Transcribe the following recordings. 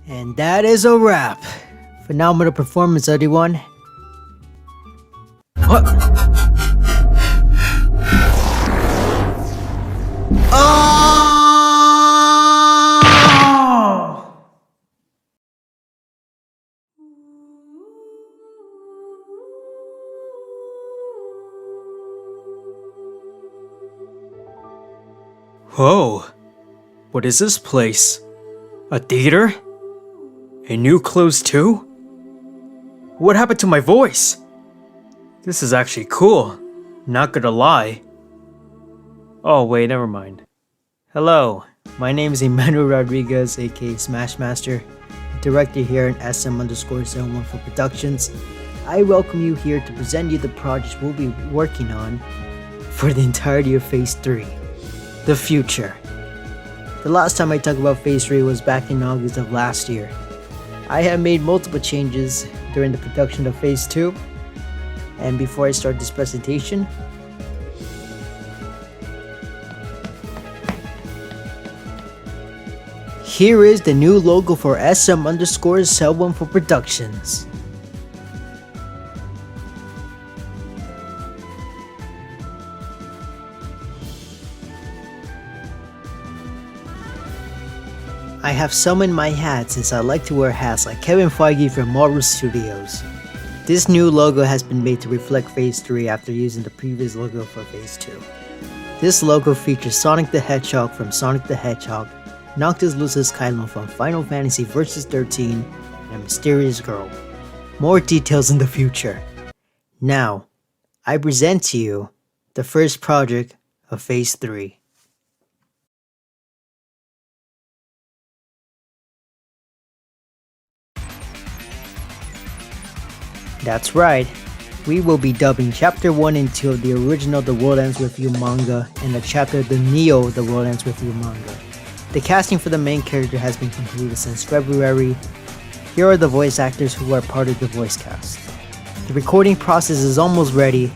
And that is a wrap. Phenomenal performance, everyone. What? Oh! Whoa. What is this place? A theater? And new clothes too? What happened to my voice? This is actually cool. Not gonna lie. Oh wait, never mind. Hello, my name is Emmanuel Rodriguez, aka Smashmaster, director here in SM_714 Productions. I welcome you here to present you the projects we'll be working on for the entirety of Phase 3, the future. The last time I talked about Phase 3 was back in August of last year. I have made multiple changes during the production of Phase 2, and before I start this presentation, here is the new logo for SM_714 Productions. I have some in my hat since I like to wear hats like Kevin Feige from Marvel Studios. This new logo has been made to reflect Phase 3 after using the previous logo for Phase 2. This logo features Sonic the Hedgehog from Sonic the Hedgehog, Noctis Lucis Kylon from Final Fantasy Versus 13, and a mysterious girl. More details in the future. Now, I present to you the first project of Phase 3. That's right, we will be dubbing Chapter 1 and 2 of the original The World Ends With You manga and the chapter The Neo The World Ends With You manga. The casting for the main character has been completed since February. Here are the voice actors who are part of the voice cast. The recording process is almost ready,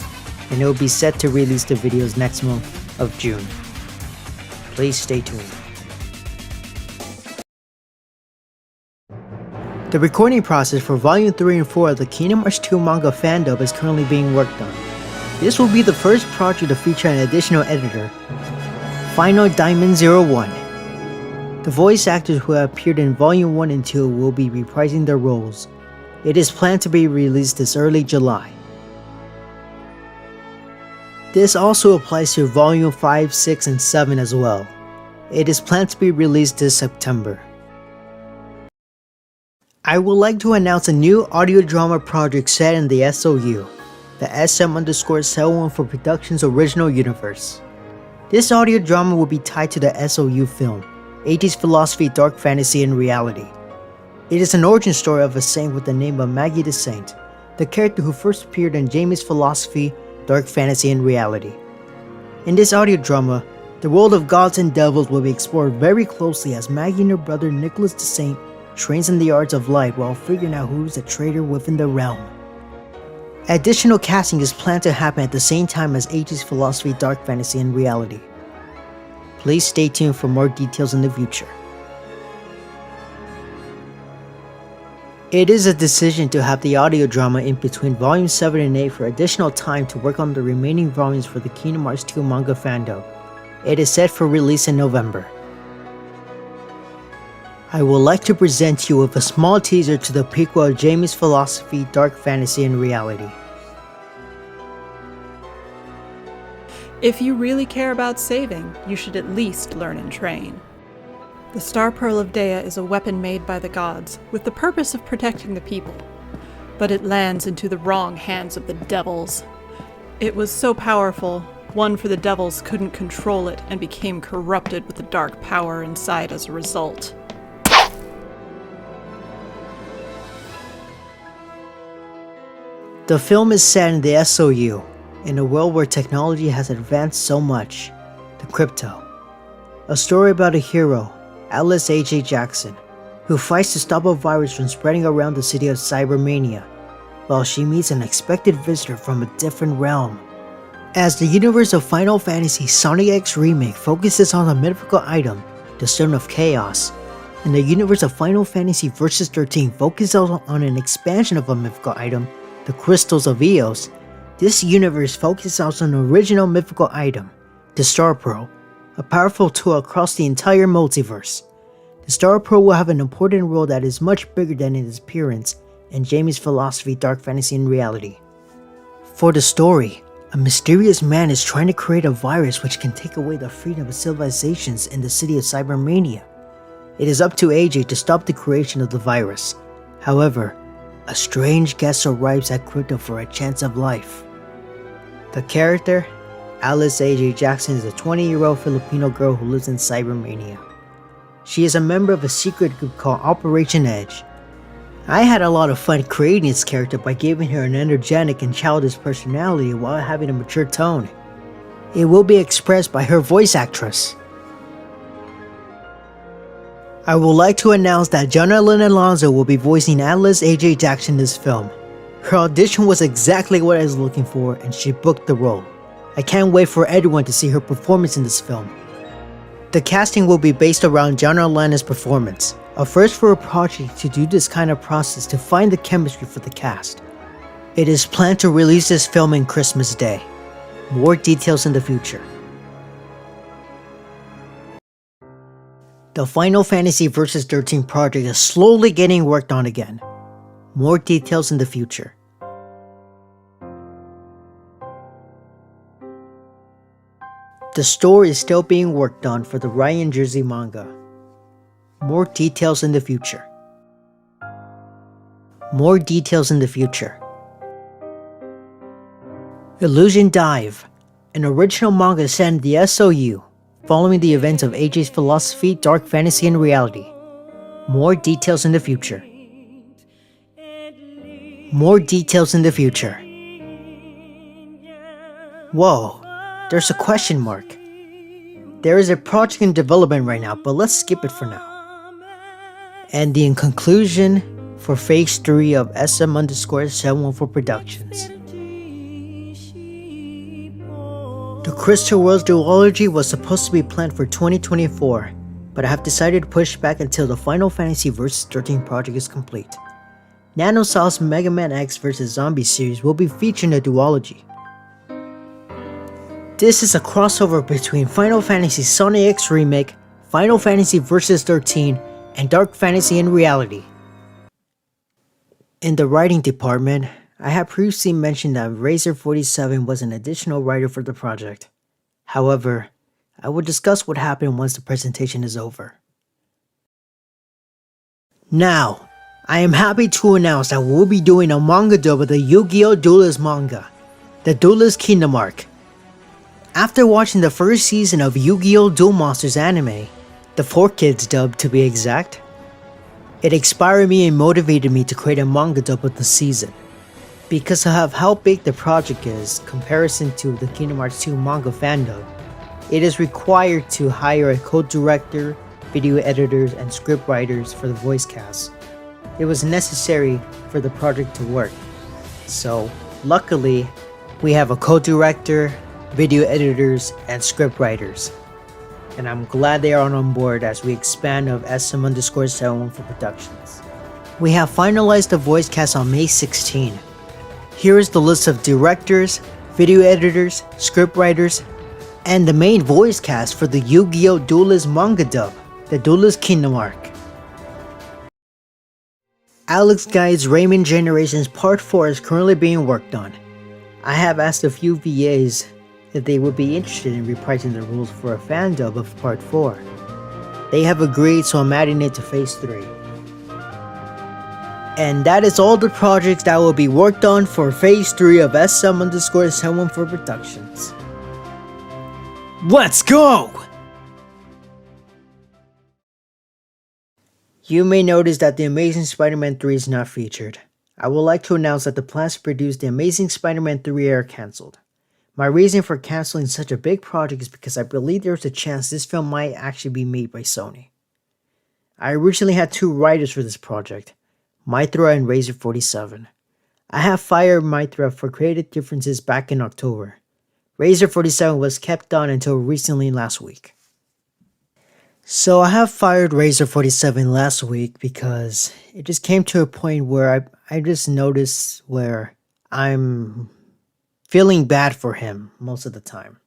and it will be set to release the videos next month of June. Please stay tuned. The recording process for Volume 3 and 4 of the Kingdom Hearts 2 manga fandom is currently being worked on. This will be the first project to feature an additional editor, Final Diamond 01. The voice actors who have appeared in Volume 1 and 2 will be reprising their roles. It is planned to be released this early July. This also applies to Volume 5, 6, and 7 as well. It is planned to be released this September. I would like to announce a new audio drama project set in the SOU, the SM_714 Productions original universe. This audio drama will be tied to the SOU film, 80s Philosophy, Dark Fantasy, and Reality. It is an origin story of a saint with the name of Maggie the Saint, the character who first appeared in Jamie's Philosophy, Dark Fantasy, and Reality. In this audio drama, the world of gods and devils will be explored very closely as Maggie and her brother Nicholas the Saint trains in the arts of light while figuring out who's a traitor within the realm. Additional casting is planned to happen at the same time as 80s Philosophy, Dark Fantasy, and Reality. Please stay tuned for more details in the future. It is a decision to have the audio drama in between Volume 7 and 8 for additional time to work on the remaining volumes for the Kingdom Hearts 2 manga fandom. It is set for release in November. I would like to present you with a small teaser to the prequel of Jamie's Philosophy, Dark Fantasy, and Reality. If you really care about saving, you should at least learn and train. The Star Pearl of Dea is a weapon made by the gods with the purpose of protecting the people, but it lands into the wrong hands of the devils. It was so powerful, one for the devils couldn't control it and became corrupted with the dark power inside as a result. The film is set in the SOU, in a world where technology has advanced so much, the crypto. A story about a hero, Alice A.J. Jackson, who fights to stop a virus from spreading around the city of Cybermania, while she meets an unexpected visitor from a different realm. As the universe of Final Fantasy Sonic X Remake focuses on a mythical item, the Stone of Chaos, In the universe of Final Fantasy Versus 13 focuses on an expansion of a mythical item, the Crystals of Eos, this universe focuses on an original mythical item, the Star Pearl, a powerful tool across the entire multiverse. The Star Pearl will have an important role that is much bigger than its appearance in Jamie's philosophy Dark Fantasy and Reality. For the story, a mysterious man is trying to create a virus which can take away the freedom of civilizations in the city of Cybermania. It is up to AJ to stop the creation of the virus. However, a strange guest arrives at Crypto for a chance of life. The character, Alice AJ Jackson, is a 20-year-old Filipino girl who lives in Cybermania. She is a member of a secret group called Operation Edge. I had a lot of fun creating this character by giving her an energetic and childish personality while having a mature tone. It will be expressed by her voice actress. I would like to announce that Jonalyn Alonso will be voicing Alice AJ Jackson in this film. Her audition was exactly what I was looking for and she booked the role. I can't wait for everyone to see her performance in this film. The casting will be based around Jonalyn's performance, a first for a project to do this kind of process to find the chemistry for the cast. It is planned to release this film in Christmas Day. More details in the future. The Final Fantasy Versus 13 project is slowly getting worked on again. More details in the future. The story is still being worked on for the Ryan Jersey manga. More details in the future. More details in the future. Illusion Dive, an original manga set in the SOU, following the events of AJ's philosophy, Dark Fantasy and Reality. More details in the future. More details in the future. Whoa, there's a question mark. There is a project in development right now, but let's skip it for now. And in conclusion, for Phase 3 of SM_714 Productions. The Crystal Worlds duology was supposed to be planned for 2024, but I have decided to push back until the Final Fantasy Versus 13 project is complete. Nanosoft's Mega Man X vs. Zombie series will be featured in the duology. This is a crossover between Final Fantasy Sonic X Remake, Final Fantasy Versus 13, and Dark Fantasy and Reality. In the writing department, I have previously mentioned that Razor47 was an additional writer for the project. However, I will discuss what happened once the presentation is over. Now, I am happy to announce that we'll be doing a manga dub of the Yu-Gi-Oh! Duelist manga, The Duelist Kingdom Arc. After watching the first season of Yu-Gi-Oh! Duel Monsters anime, the 4Kids dub to be exact, it inspired me and motivated me to create a manga dub of the season. Because of how big the project is comparison to the Kingdom Hearts 2 manga fandom, it is required to hire a co-director, video editors, and script writers for the voice cast. It was necessary for the project to work. So, luckily, we have a co-director, video editors, and script writers. And I'm glad they are on board as we expand of SM_714 Productions. We have finalized the voice cast on May 16. Here is the list of directors, video editors, scriptwriters, and the main voice cast for the Yu-Gi-Oh! Duelist manga dub, The Duelist Kingdom Arc. Alex Guide's Rayman Generations Part 4 is currently being worked on. I have asked a few VAs if they would be interested in reprising the rules for a fan dub of Part 4. They have agreed, so I'm adding it to Phase 3. And that is all the projects that will be worked on for Phase 3 of SM_714 Productions. Let's go! You may notice that The Amazing Spider-Man 3 is not featured. I would like to announce that the plans to produce The Amazing Spider-Man 3 are cancelled. My reason for cancelling such a big project is because I believe there's a chance this film might actually be made by Sony. I originally had two writers for this project, Mythra and Razor47. I have fired Mythra for creative differences back in October. Razor47 was kept on until recently last week. So I have fired Razor47 last week because it just came to a point where I just noticed where I'm feeling bad for him most of the time.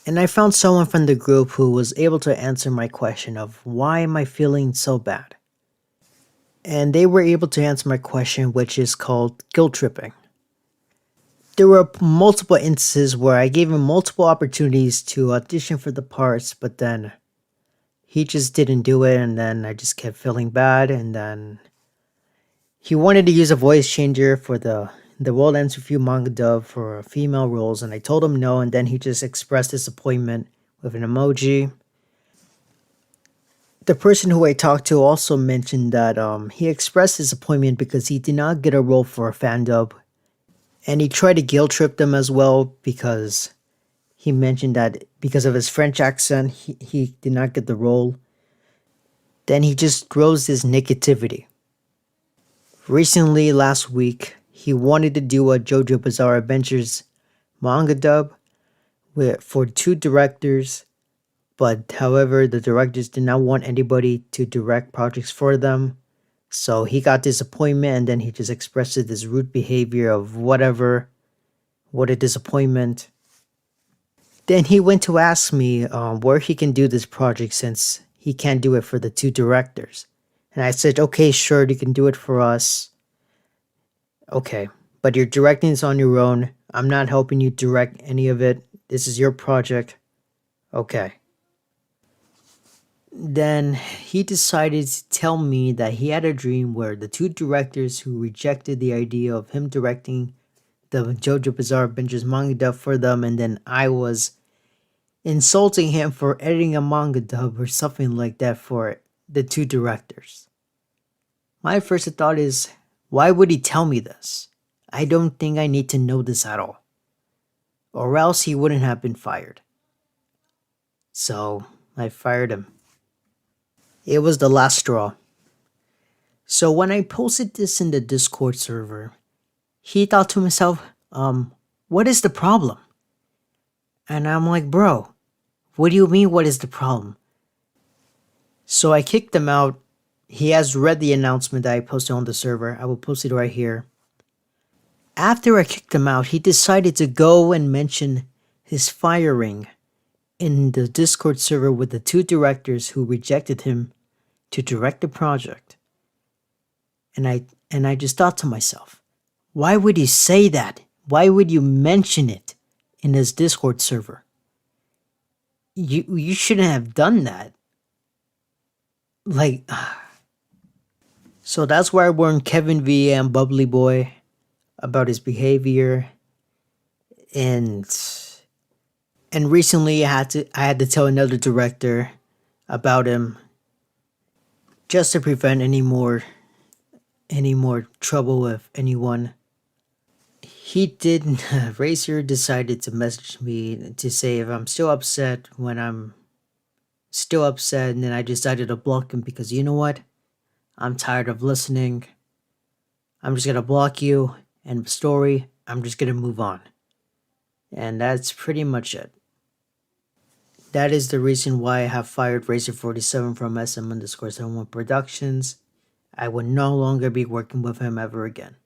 And I found someone from the group who was able to answer my question of why am I feeling so bad? And they were able to answer my question, which is called guilt tripping. There were multiple instances where I gave him multiple opportunities to audition for the parts, but then he just didn't do it, and then I just kept feeling bad, and then he wanted to use a voice changer for the World Ends With You manga dub for female roles, and I told him no, and then he just expressed disappointment with an emoji. The person who I talked to also mentioned that he expressed disappointment because he did not get a role for a fan dub, and he tried to guilt trip them as well because he mentioned that because of his French accent, he did not get the role. Then he just throws this negativity. Recently, last week, he wanted to do a JoJo Bizarre Adventures manga dub for 2 directors, but however, the directors did not want anybody to direct projects for them. So he got disappointment, and then he just expressed this rude behavior of whatever, what a disappointment. Then he went to ask me where he can do this project since he can't do it for the 2 directors. And I said, okay, sure, you can do it for us. Okay, but you're directing this on your own. I'm not helping you direct any of it. This is your project. Okay. Then he decided to tell me that he had a dream where the 2 directors who rejected the idea of him directing the JoJo Bizarre Adventures manga dub for them, and then I was insulting him for editing a manga dub or something like that for the 2 directors. My first thought is, why would he tell me this? I don't think I need to know this at all. Or else he wouldn't have been fired. So I fired him. It was the last straw. So when I posted this in the Discord server, he thought to himself, what is the problem? And I'm like, bro, what do you mean, what is the problem? So I kicked him out. He has read the announcement that I posted on the server. I will post it right here. After I kicked him out, he decided to go and mention his firing in the Discord server with the 2 directors who rejected him to direct the project. And I just thought to myself, why would you say that? Why would you mention it in his Discord server? You shouldn't have done that. Like, so that's where I warned Kevin V and Bubbly Boy about his behavior, and recently I had to tell another director about him just to prevent any more trouble with anyone. Razor decided to message me to say if I'm still upset when I'm still upset, and then I decided to block him because you know what? I'm tired of listening. I'm just gonna block you, and story, I'm just gonna move on. And that's pretty much it. That is the reason why I have fired Razor47 from SM_71 Productions. I will no longer be working with him ever again.